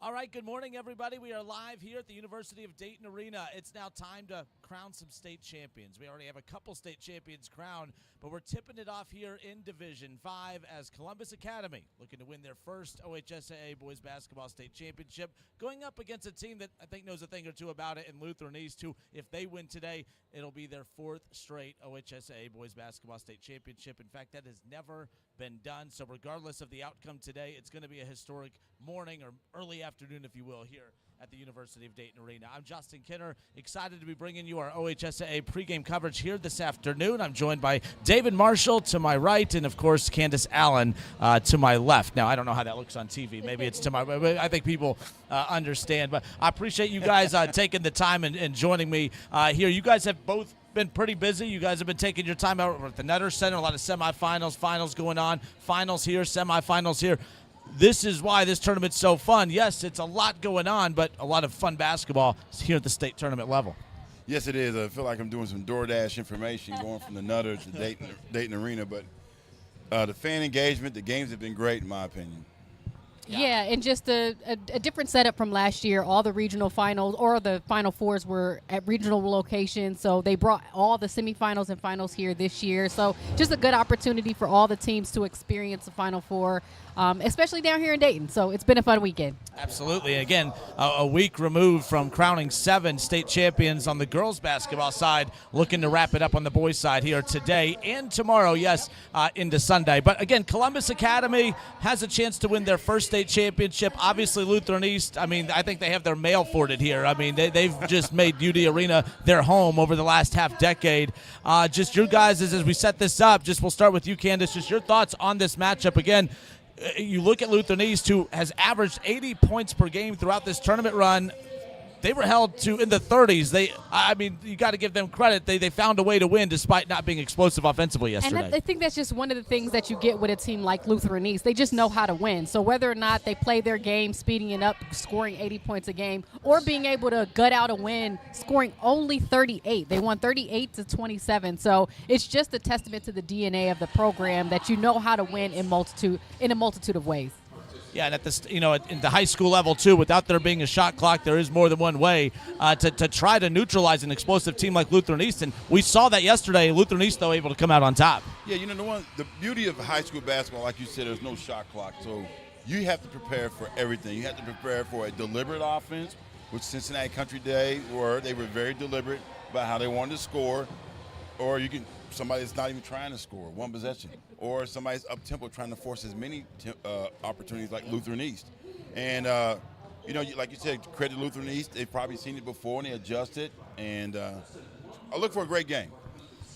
All right, good morning, everybody. We are live here at the University of Dayton Arena. It's now time to crown some state champions. We already have a couple state champions crowned, but we're tipping it off here in Division 5 as Columbus Academy looking to win their first OHSAA boys basketball state championship, going up against a team that I think knows a thing or two about it in Lutheran East, who, if they win today, it'll be their fourth straight OHSAA boys basketball state championship. In fact, that has never been done. So regardless of the outcome today, it's going to be a historic morning or early afternoon, if you will, here at the University of Dayton Arena. I'm Justin Kinner, excited to be bringing you our OHSAA pregame coverage here this afternoon. I'm joined by David Marshall to my right and, of course, Candace Allen to my left. Now, I don't know how that looks on TV. Maybe it's to my right. I think people understand. But I appreciate you guys taking the time and joining me here. You guys have both been pretty busy. You guys have been taking your time out at the Nutter Center, a lot of semifinals, finals going on, finals here, semifinals here. This is why this tournament's so fun. Yes, it's a lot going on, but a lot of fun basketball here at the state tournament level. Yes, it is. I feel like I'm doing some DoorDash information going from the Nutter to Dayton Arena, but the fan engagement, the games have been great in my opinion. Yeah, and just a different setup from last year. All the regional finals or the Final Fours were at regional locations, so they brought all the semifinals and finals here this year. So just a good opportunity for all the teams to experience the Final Four, especially down here in Dayton. So it's been a fun weekend. Absolutely. Again, a week removed from crowning 7 state champions on the girls' basketball side, looking to wrap it up on the boys' side here today and tomorrow, yes, into Sunday. But again, Columbus Academy has a chance to win their first state championship. Obviously, Lutheran East, I mean, I think they have their mail for it here. I mean, they've just made UD Arena their home over the last half decade. Just your guys, as we set this up, just we'll start with you, Candace, just your thoughts on this matchup. Again, you look at Lutheran East, who has averaged 80 points per game throughout this tournament run. They were held to in the 30s. I mean, you got to give them credit. They found a way to win despite not being explosive offensively yesterday. And I think that's just one of the things that you get with a team like Lutheran East. They just know how to win. So whether or not they play their game, speeding it up, scoring 80 points a game, or being able to gut out a win, scoring only 38. They won 38-27. So it's just a testament to the DNA of the program that you know how to win in a multitude of ways. Yeah, and at this, in the high school level too, without there being a shot clock, there is more than one way to try to neutralize an explosive team like Lutheran East, and we saw that yesterday. Lutheran East, though, able to come out on top. Yeah, the beauty of high school basketball, like you said, there's no shot clock, so you have to prepare for everything. You have to prepare for a deliberate offense, which Cincinnati Country Day they were very deliberate about how they wanted to score, or somebody that's not even trying to score, one possession, or somebody's up-tempo trying to force as many opportunities like Lutheran East. And, like you said, credit Lutheran East. They've probably seen it before, and they adjusted. And I look for a great game.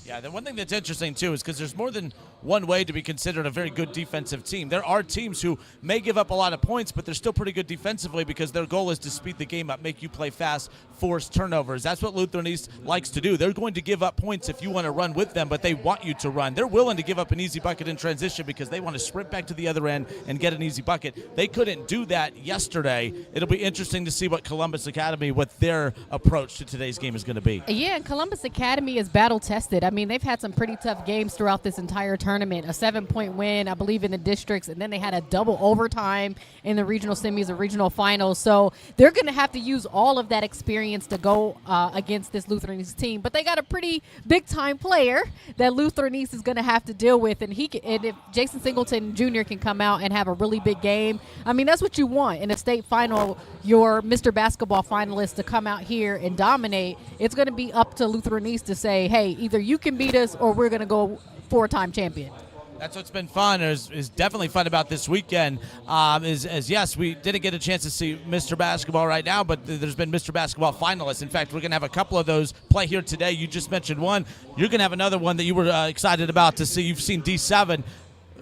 Yeah, the one thing that's interesting, too, is because there's more than one way to be considered a very good defensive team. There are teams who may give up a lot of points, but they're still pretty good defensively because their goal is to speed the game up, make you play fast, force turnovers. That's what Lutheran East likes to do. They're going to give up points if you want to run with them, but they want you to run. They're willing to give up an easy bucket in transition because they want to sprint back to the other end and get an easy bucket. They couldn't do that yesterday. It'll be interesting to see what Columbus Academy, what their approach to today's game is going to be. Yeah, and Columbus Academy is battle-tested. I mean, they've had some pretty tough games throughout this entire tournament. A 7-point win, I believe, in the districts, and then they had a double overtime in the regional semis or regional finals. So they're going to have to use all of that experience to go against this Lutheran East team. But they got a pretty big-time player that Lutheran East is going to have to deal with, and if Jason Singleton Jr. can come out and have a really big game, I mean, that's what you want in a state final. Your Mr. Basketball finalist to come out here and dominate. It's going to be up to Lutheran East to say, hey, either you can beat us or we're going to go 4-time champion. That's what's been fun, is definitely fun about this weekend, yes, we didn't get a chance to see Mr. Basketball right now, but there's been Mr. Basketball finalists. In fact, we're going to have a couple of those play here today. You just mentioned one. You're going to have another one that you were excited about to see. You've seen D7.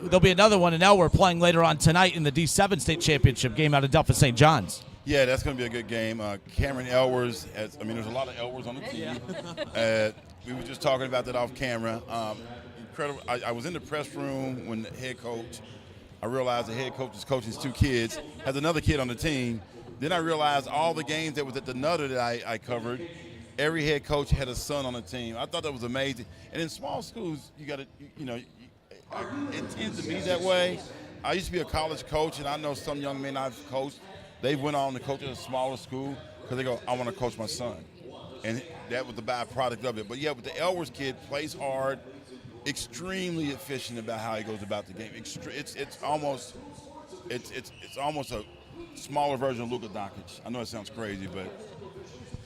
There'll be another one in Elwer playing later on tonight in the D7 state championship game out of Delphos St. John's. Yeah, that's going to be a good game. Cameron Elwers, there's a lot of Elwers on the team. We were just talking about that off camera. Incredible. I was in the press room when the head coach, I realized the head coach is coaching his 2 kids, has another kid on the team. Then I realized all the games that was at the Nutter that I covered, every head coach had a son on the team. I thought that was amazing. And in small schools, you got to, it tends to be that way. I used to be a college coach, and I know some young men I've coached They went on to coach at a smaller school because they go, I want to coach my son. And that was the byproduct of it. But, yeah, with the Elwers kid, plays hard, extremely efficient about how he goes about the game. It's almost a smaller version of Luka Doncic. I know it sounds crazy, but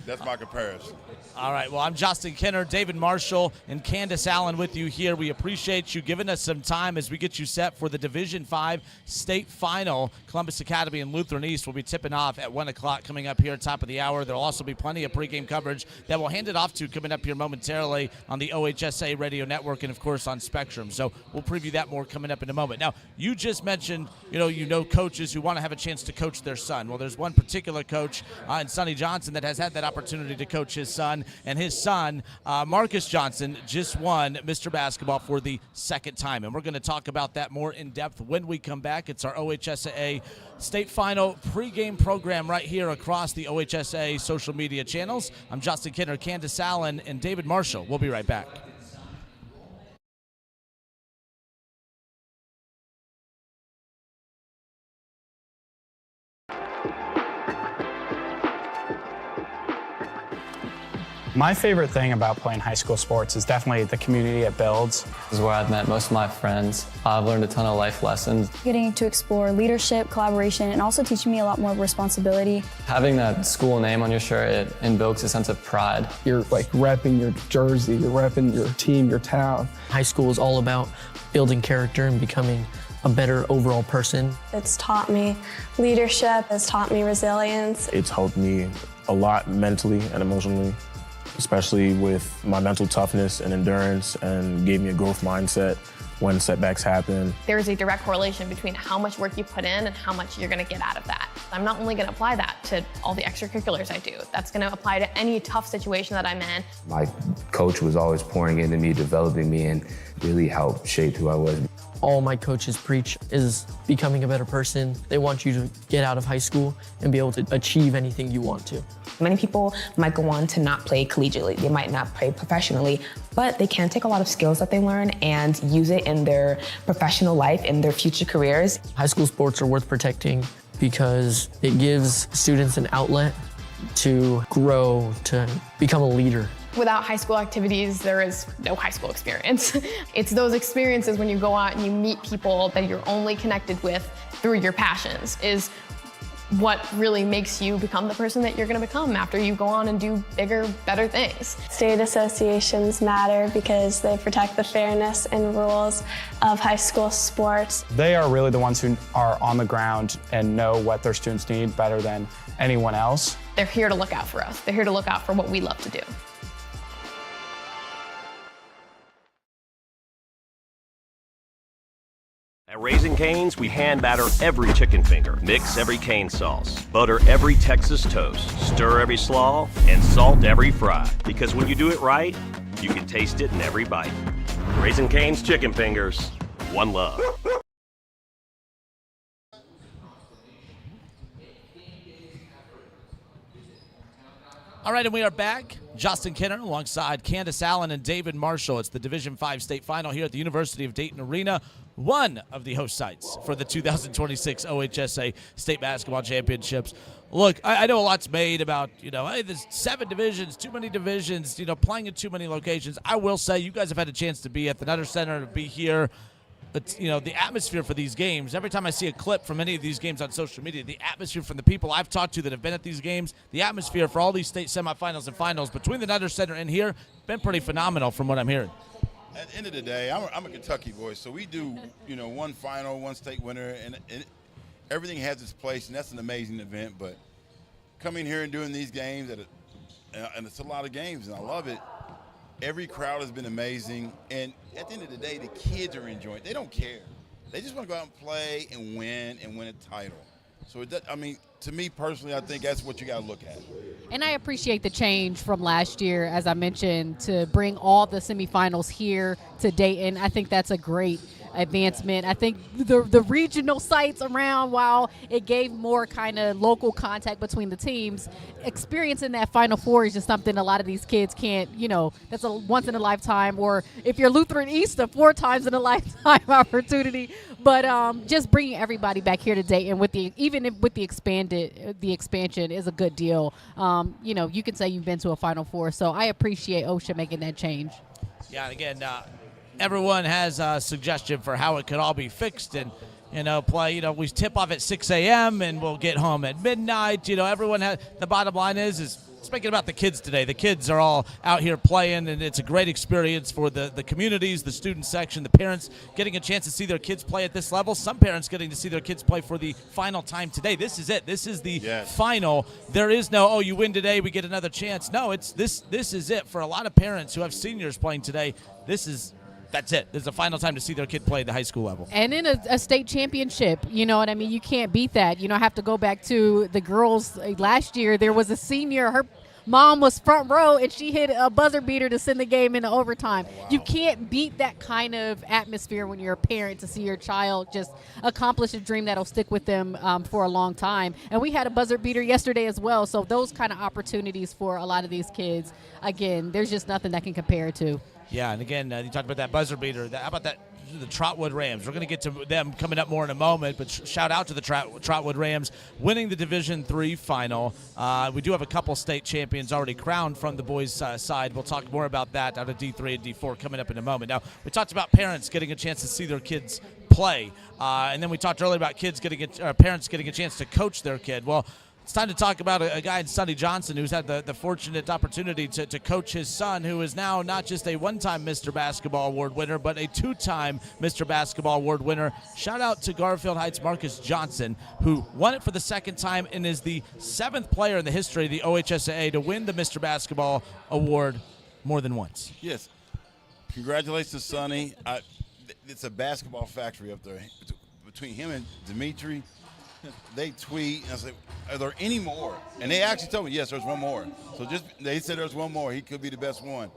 that's my comparison. All right, well, I'm Justin Kenner, David Marshall, and Candace Allen with you here. We appreciate you giving us some time as we get you set for the Division V state final. Columbus Academy and Lutheran East will be tipping off at 1 o'clock coming up here at top of the hour. There will also be plenty of pregame coverage that we'll hand it off to coming up here momentarily on the OHSAA radio network and, of course, on Spectrum. So we'll preview that more coming up in a moment. Now, you just mentioned, you know coaches who want to have a chance to coach their son. Well, there's one particular coach in Sonny Johnson that has had that opportunity to coach his son, and his son, Marcus Johnson, just won Mr. Basketball for the second time. And we're going to talk about that more in depth when we come back. It's our OHSAA State Final pregame program right here across the OHSAA social media channels. I'm Justin Kenner, Candace Allen, and David Marshall. We'll be right back. My favorite thing about playing high school sports is definitely the community it builds. This is where I've met most of my friends. I've learned a ton of life lessons. Getting to explore leadership, collaboration, and also teaching me a lot more responsibility. Having that school name on your shirt, it invokes a sense of pride. You're like repping your jersey, you're repping your team, your town. High school is all about building character and becoming a better overall person. It's taught me leadership, it's taught me resilience. It's helped me a lot mentally and emotionally, especially with my mental toughness and endurance, and gave me a growth mindset when setbacks happen. There's a direct correlation between how much work you put in and how much you're going to get out of that. I'm not only going to apply that to all the extracurriculars I do, that's going to apply to any tough situation that I'm in. My coach was always pouring into me, developing me, and really helped shape who I was. All my coaches preach is becoming a better person. They want you to get out of high school and be able to achieve anything you want to. Many people might go on to not play collegiately, they might not play professionally, but they can take a lot of skills that they learn and use it in their professional life, in their future careers. High school sports are worth protecting because it gives students an outlet to grow, to become a leader. Without high school activities, there is no high school experience. It's those experiences when you go out and you meet people that you're only connected with through your passions is what really makes you become the person that you're going to become after you go on and do bigger, better things. State associations matter because they protect the fairness and rules of high school sports. They are really the ones who are on the ground and know what their students need better than anyone else. They're here to look out for us. They're here to look out for what we love to do. At Raising Cane's, we hand batter every chicken finger, mix every cane sauce, butter every Texas toast, stir every slaw, and salt every fry. Because when you do it right, you can taste it in every bite. Raising Cane's chicken fingers, one love. All right, and we are back. Justin Kenner alongside Candace Allen and David Marshall. It's the Division V state final here at the University of Dayton Arena, one of the host sites for the 2026 OHSAA State Basketball Championships. Look, I know a lot's made about, hey, there's 7 divisions, too many divisions, playing in too many locations. I will say you guys have had a chance to be at the Nutter Center, to be here. But, the atmosphere for these games, every time I see a clip from any of these games on social media, the atmosphere from the people I've talked to that have been at these games, the atmosphere for all these state semifinals and finals between the Nutter Center and here, been pretty phenomenal from what I'm hearing. At the end of the day, I'm a Kentucky boy, so we do, one final, one state winner, and everything has its place, and that's an amazing event. But coming here and doing these games, and it's a lot of games, and I love it. Every crowd has been amazing, and at the end of the day, the kids are enjoying it. They don't care. They just want to go out and play and win a title. So, to me personally, I think that's what you got to look at. And I appreciate the change from last year, as I mentioned, to bring all the semifinals here to Dayton. I think that's a great advancement. I think the regional sites around, while it gave more kind of local contact between the teams, experiencing that Final Four is just something a lot of these kids can't, that's a once in a lifetime, or if you're Lutheran East, a 4 times in a lifetime opportunity. But just bringing everybody back here to Dayton with the expansion is a good deal. You can say you've been to a Final Four, so I appreciate OHSAA making that change. Yeah, and again, everyone has a suggestion for how it could all be fixed, and we tip off at 6 a.m. and we'll get home at midnight. Everyone has. The bottom line is speaking about the kids today. The kids are all out here playing, and it's a great experience for the communities, the student section, the parents getting a chance to see their kids play at this level. Some parents getting to see their kids play for the final time today. This is it. This is the final. There is no, you win today, we get another chance. No, this is it for a lot of parents who have seniors playing today. That's it. This is the final time to see their kid play at the high school level. And in a state championship, you know what I mean? You can't beat that. I have to go back to the girls last year. There was a senior, her mom was front row, and she hit a buzzer beater to send the game into overtime. Wow. You can't beat that kind of atmosphere when you're a parent, to see your child just accomplish a dream that'll stick with them for a long time. And we had a buzzer beater yesterday as well. So those kind of opportunities for a lot of these kids, again, there's just nothing that can compare to. Yeah, and again, you talked about that buzzer beater. How about that? The Trotwood Rams. We're going to get to them coming up more in a moment, but shout out to the Trotwood Rams winning the Division III final. We do have a couple state champions already crowned from the boys' side. We'll talk more about that out of D3 and D4 coming up in a moment. Now, we talked about parents getting a chance to see their kids play, and then we talked earlier about parents getting a chance to coach their kid. Well, it's time to talk about a guy in Sonny Johnson who's had the fortunate opportunity to coach his son, who is now not just a one-time Mr. Basketball Award winner, but a 2-time Mr. Basketball Award winner. Shout out to Garfield Heights' Marcus Johnson, who won it for the second time and is the 7th player in the history of the OHSAA to win the Mr. Basketball Award more than once. Yes. Congratulations, Sonny. It's a basketball factory up there. Between him and Dimitri, they tweet and I say, are there any more? And they actually told me, yes, there's one more. So they said there's one more. He could be the best one.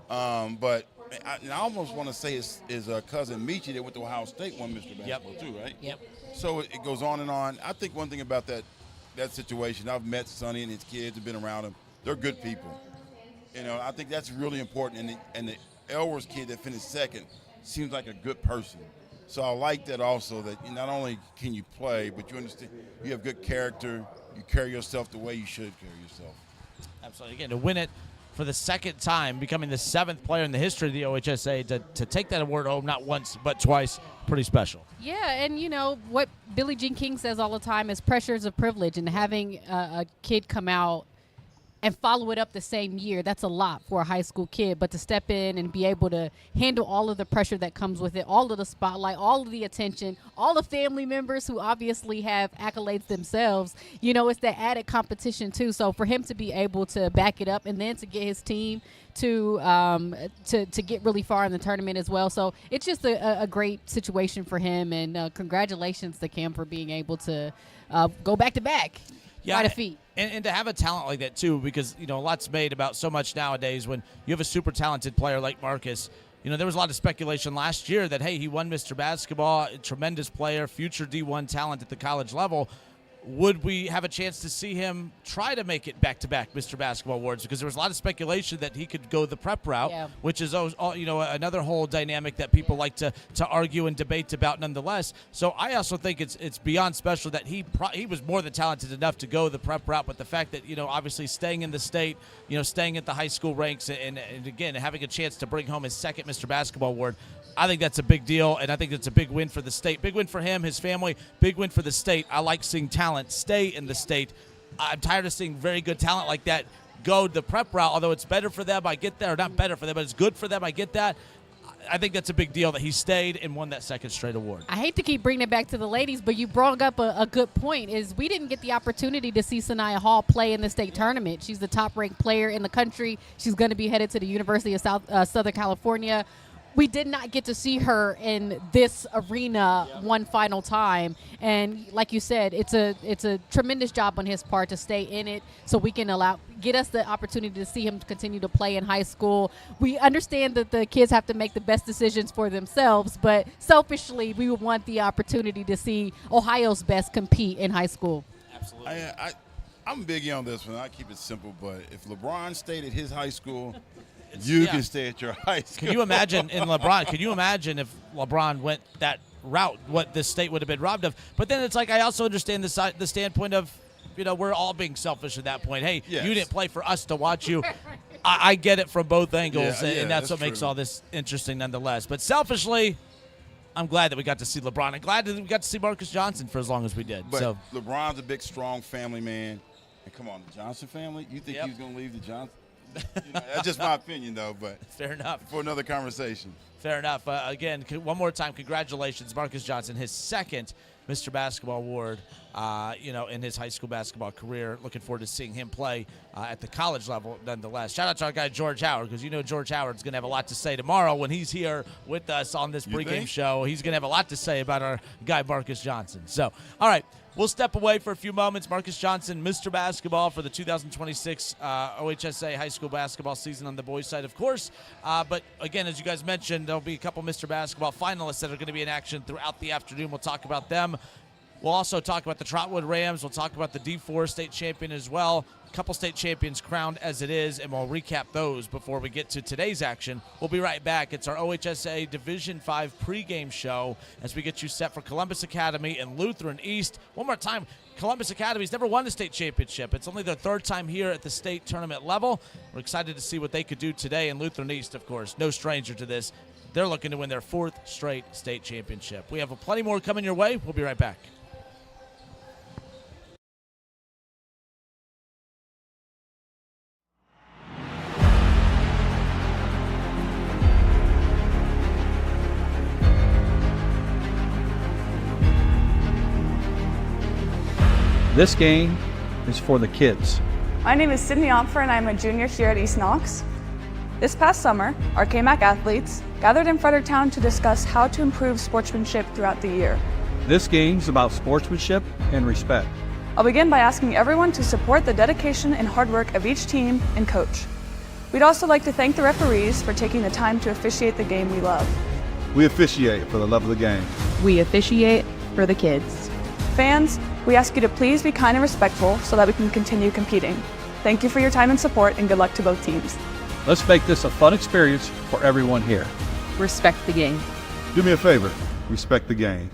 But I almost want to say his cousin Michi that went to Ohio State won Mr. Basketball too, right? Yep. So it goes on and on. I think one thing about that situation, I've met Sonny and his kids, have been around him. They're good people. I think that's really important. And the Elworth kid that finished second seems like a good person. So I like that also, that not only can you play, but you understand you have good character, you carry yourself the way you should carry yourself. Absolutely. Again, to win it for the second time, becoming the 7th player in the history of the OHSAA to take that award home not once but twice, pretty special. Yeah, and what Billie Jean King says all the time is pressure is a privilege, and having a kid come out and follow it up the same year, that's a lot for a high school kid. But to step in and be able to handle all of the pressure that comes with it, all of the spotlight, all of the attention, all the family members who obviously have accolades themselves, it's that added competition too. So for him to be able to back it up and then to get his team to get really far in the tournament as well. So it's just a great situation for him, and congratulations to Cam for being able to go back-to-back. Quite a feat. And to have a talent like that, too, because, a lot's made about so much nowadays when you have a super talented player like Marcus. There was a lot of speculation last year that, hey, he won Mr. Basketball, a tremendous player, future D1 talent at the college level. Would we have a chance to see him try to make it back-to-back Mr. Basketball awards? Because there was a lot of speculation that he could go the prep route, which is another whole dynamic that people like to argue and debate about nonetheless. So I also think it's beyond special that he was more than talented enough to go the prep route, but the fact that, obviously staying in the state, staying at the high school ranks and again, having a chance to bring home his second Mr. Basketball award, I think that's a big deal, and I think it's a big win for the state. Big win for him, his family, big win for the state. I like seeing talent stay in the state. I'm tired of seeing very good talent like that go the prep route, although it's better for them, I get that, or not better for them, but it's good for them, I get that. I think that's a big deal that he stayed and won that second straight award. I hate to keep bringing it back to the ladies, but you brought up a good point, is we didn't get the opportunity to see Sanaya Hall play in the state tournament. She's the top-ranked player in the country. She's going to be headed to the University of Southern California. we did not get to see her in this arena one final time. And like you said, it's a tremendous job on his part to stay in it so we can get us the opportunity to see him continue to play in high school. We understand that the kids have to make the best decisions for themselves, but selfishly, we would want the opportunity to see Ohio's best compete in high school. Absolutely. I'm biggie on this one. I keep it simple, but if LeBron stayed at his high school, you can stay at your high school. Can you imagine if LeBron went that route, what this state would have been robbed of? But then it's like, I also understand the standpoint of, we're all being selfish at that point. Hey, you didn't play for us to watch you. I get it from both angles, and that's what makes all this interesting nonetheless. But selfishly, I'm glad that we got to see LeBron. I'm glad that we got to see Marcus Johnson for as long as we did. But LeBron's a big, strong family man. And come on, the Johnson family? You think he's going to leave the Johnson? That's just my opinion, though. But fair enough. For another conversation. Fair enough. Again, one more time, congratulations, Marcus Johnson, his second Mr. Basketball award, in his high school basketball career. Looking forward to seeing him play at the college level nonetheless. Shout out to our guy George Howard, because George Howard's going to have a lot to say tomorrow when he's here with us on this pregame show. He's going to have a lot to say about our guy Marcus Johnson. So, all right. We'll step away for a few moments. Marcus Johnson, Mr. Basketball for the 2026 OHSAA high school basketball season on the boys' side, of course. But, again, as you guys mentioned, there'll be a couple Mr. Basketball finalists that are going to be in action throughout the afternoon. We'll talk about them. We'll also talk about the Trotwood Rams. We'll talk about the D4 state champion as well. A couple state champions crowned as it is, and we'll recap those before we get to today's action. We'll be right back. It's our OHSAA Division 5 pregame show as we get you set for Columbus Academy and Lutheran East. One more time, Columbus Academy's never won a state championship. It's only their third time here at the state tournament level. We're excited to see what they could do today, and Lutheran East, of course, no stranger to this. They're looking to win their fourth straight state championship. We have plenty more coming your way. We'll be right back. This game is for the kids. My name is Sydney Opfer and I'm a junior here at East Knox. This past summer, our KMAC athletes gathered in Fredericktown to discuss how to improve sportsmanship throughout the year. This game is about sportsmanship and respect. I'll begin by asking everyone to support the dedication and hard work of each team and coach. We'd also like to thank the referees for taking the time to officiate the game we love. We officiate for the love of the game. We officiate for the kids. Fans, we ask you to please be kind and respectful so that we can continue competing. Thank you for your time and support, and good luck to both teams. Let's make this a fun experience for everyone here. Respect the game. Do me a favor, respect the game.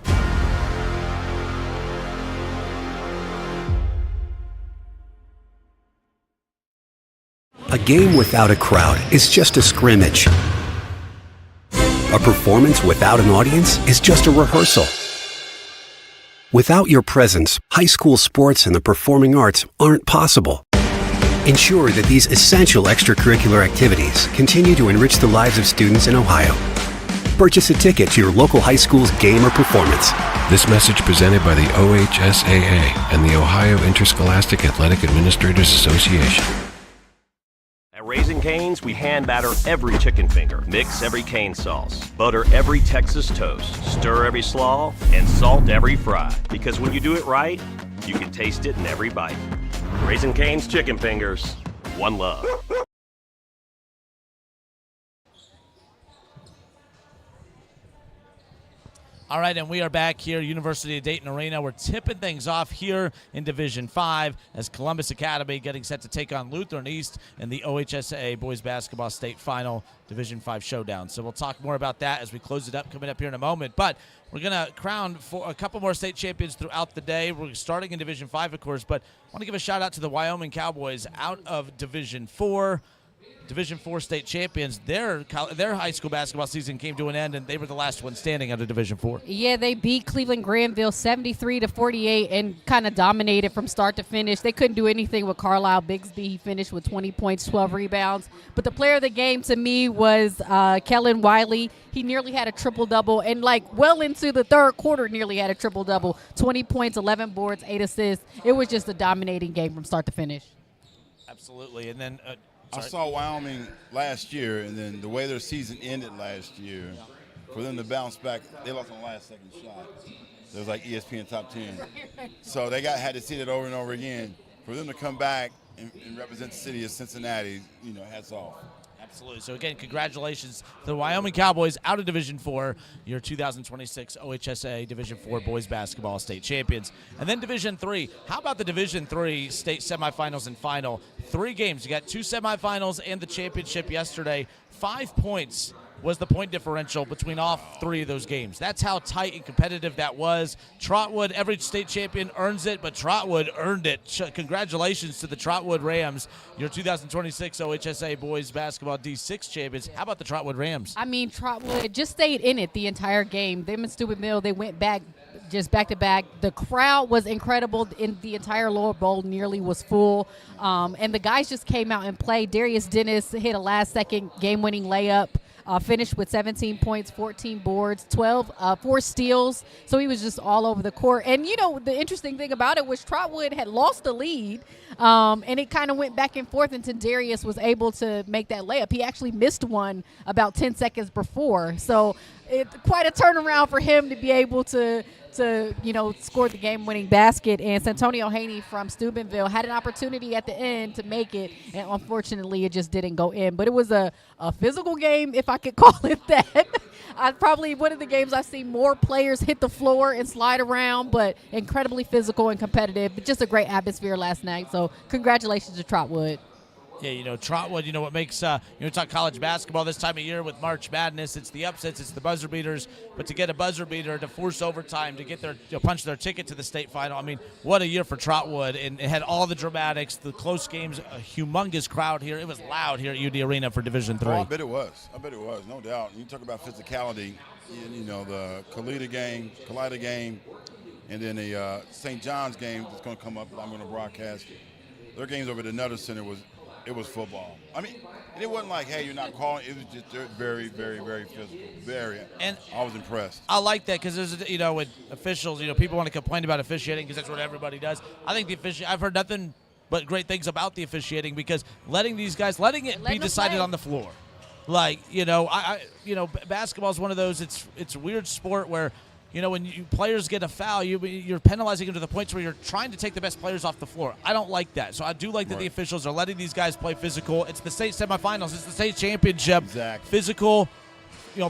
A game without a crowd is just a scrimmage. A performance without an audience is just a rehearsal. Without your presence, high school sports and the performing arts aren't possible. Ensure that these essential extracurricular activities continue to enrich the lives of students in Ohio. Purchase a ticket to your local high school's game or performance. This message presented by the OHSAA and the Ohio Interscholastic Athletic Administrators Association. At Raising Cane's, we hand batter every chicken finger, mix every cane sauce, butter every Texas toast, stir every slaw, and salt every fry. Because when you do it right, you can taste it in every bite. Raising Cane's chicken fingers, one love. All right, and we are back here, University of Dayton Arena. We're tipping things off here in Division 5 as Columbus Academy getting set to take on Lutheran East in the OHSAA Boys Basketball State Final Division 5 showdown. So we'll talk more about that as we close it up coming up here in a moment. But we're going to crown for a couple more state champions throughout the day. We're starting in Division 5, of course, but I want to give a shout-out to the Wyoming Cowboys out of Division 4. Division 4 state champions. Their high school basketball season came to an end, and they were the last one standing out of Division 4. Yeah, they beat Cleveland Granville 73-48 and kind of dominated from start to finish. They couldn't do anything with Carlisle Bigsby. He finished with 20 points, 12 rebounds. But the player of the game to me was Kellen Wiley. He nearly had a triple-double, and well into the third quarter nearly had a triple-double. 20 points, 11 boards, 8 assists. It was just a dominating game from start to finish. Absolutely. And then I saw Wyoming last year, and then the way their season ended last year, for them to bounce back, they lost on the last second shot. It was like ESPN Top 10. So they had to see it over and over again. For them to come back and represent the city of Cincinnati, hats off. Absolutely. So, again, congratulations to the Wyoming Cowboys out of Division IV, your 2026 OHSAA Division IV boys basketball state champions. And then Division III. How about the Division III state semifinals and final? 3 games. You got 2 semifinals and the championship yesterday. 5 points was the point differential between all 3 of those games. That's how tight and competitive that was. Trotwood, every state champion earns it, but Trotwood earned it. Congratulations to the Trotwood Rams, your 2026 OHSAA boys basketball D6 champions. How about the Trotwood Rams? I mean, Trotwood just stayed in it the entire game. Them and Steubenville, they went back just back-to-back. The crowd was incredible. In the entire lower bowl nearly was full. And the guys just came out and played. Darius Dennis hit a last-second game-winning layup. Finished with 17 points, 14 boards, 4 steals. So he was just all over the court. And, the interesting thing about it was Trotwood had lost the lead, and it kind of went back and forth until Darius was able to make that layup. He actually missed one about 10 seconds before. So it's quite a turnaround for him to be able to score the game-winning basket. And Santonio Haney from Steubenville had an opportunity at the end to make it, and unfortunately it just didn't go in. But it was a physical game, if I could call it that. Probably one of the games I've seen more players hit the floor and slide around, but incredibly physical and competitive. But just a great atmosphere last night. So congratulations to Trotwood. Yeah, Trotwood, what makes, talk college basketball this time of year with March Madness, it's the upsets, it's the buzzer beaters, but to get a buzzer beater, to force overtime, to get punch their ticket to the state final, I mean, what a year for Trotwood, and it had all the dramatics, the close games, a humongous crowd here. It was loud here at UD Arena for Division III. Oh, I bet it was, no doubt. You talk about physicality, the Kalida game, and then the St. John's game that's going to come up, I'm going to broadcast. Their games over at the Nutter Center it was football. I mean, and it wasn't like, hey, you're not calling. It was just very, very, very physical. And I was impressed. I like that because there's, with officials, people want to complain about officiating because that's what everybody does. I think I've heard nothing but great things about the officiating because letting it be decided on the floor. Like, basketball is one of those. It's a weird sport where. When players get a foul, you're penalizing them to the points where you're trying to take the best players off the floor. I don't like that. So I do like that the officials are letting these guys play physical. It's the state semifinals. It's the state championship. Exactly. Physical,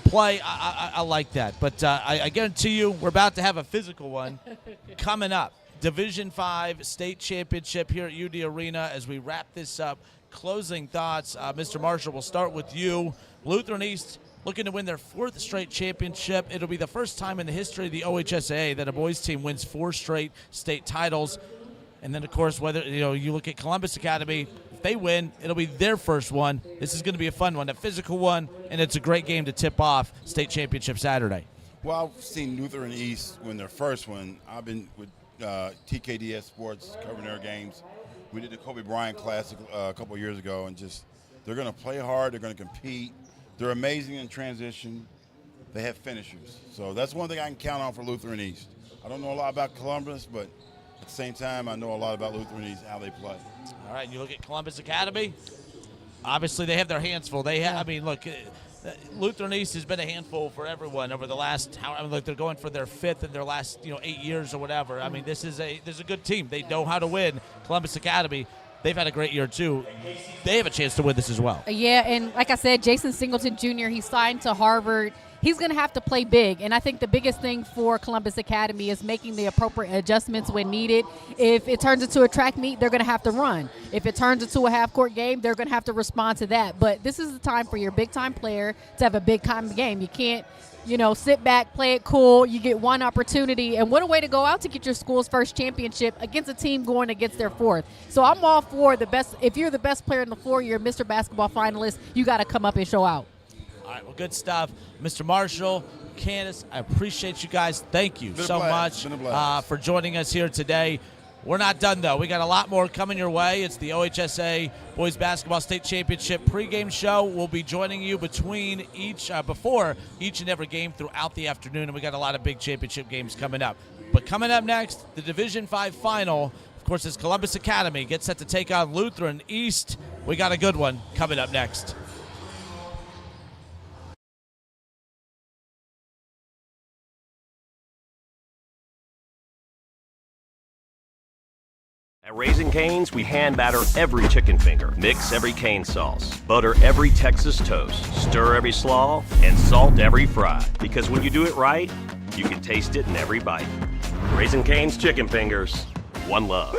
play. I like that. But I guarantee you we're about to have a physical one coming up. Division V state championship here at UD Arena as we wrap this up. Closing thoughts. Mr. Marshall, we'll start with you. Lutheran East looking to win their 4th straight championship. It'll be the first time in the history of the OHSAA that a boys team wins 4 straight state titles. And then, of course, whether you look at Columbus Academy, if they win, it'll be their first one. This is going to be a fun one, a physical one, and it's a great game to tip off state championship Saturday. Well, I've seen Lutheran East win their first one. I've been with TKDS Sports covering their games. We did the Kobe Bryant Classic a couple years ago, and they're going to play hard. They're going to compete. They're amazing in transition. They have finishers. So that's one thing I can count on for Lutheran East. I don't know a lot about Columbus, but at the same time, I know a lot about Lutheran East, how they play. All right, and you look at Columbus Academy. Obviously, they have their hands full. Lutheran East has been a handful for everyone over the last. They're going for their 5th in their last 8 years or whatever. I mean, this is a good team. They know how to win. Columbus Academy. They've had a great year, too. They have a chance to win this as well. Yeah, and like I said, Jason Singleton Jr., he signed to Harvard. He's going to have to play big. And I think the biggest thing for Columbus Academy is making the appropriate adjustments when needed. If it turns into a track meet, they're going to have to run. If it turns into a half-court game, they're going to have to respond to that. But this is the time for your big-time player to have a big-time game. You can't sit back, play it cool. You get one opportunity. And what a way to go out to get your school's first championship against a team going against their 4th. So I'm all for the best. If you're the best player in the floor, you're a Mr. Basketball finalist, you got to come up and show out. All right, well, good stuff. Mr. Marshall, Candace, I appreciate you guys. Thank you so much for joining us here today. We're not done, though. We got a lot more coming your way. It's the OHSAA Boys Basketball State Championship pregame show. We'll be joining you before each and every game throughout the afternoon, and we got a lot of big championship games coming up. But coming up next, the Division V final Of course, as Columbus Academy gets set to take on Lutheran East, we got a good one coming up next. At Raising Cane's, we hand batter every chicken finger, mix every cane sauce, butter every Texas toast, stir every slaw, and salt every fry. Because when you do it right, you can taste it in every bite. Raising Cane's chicken fingers, one love.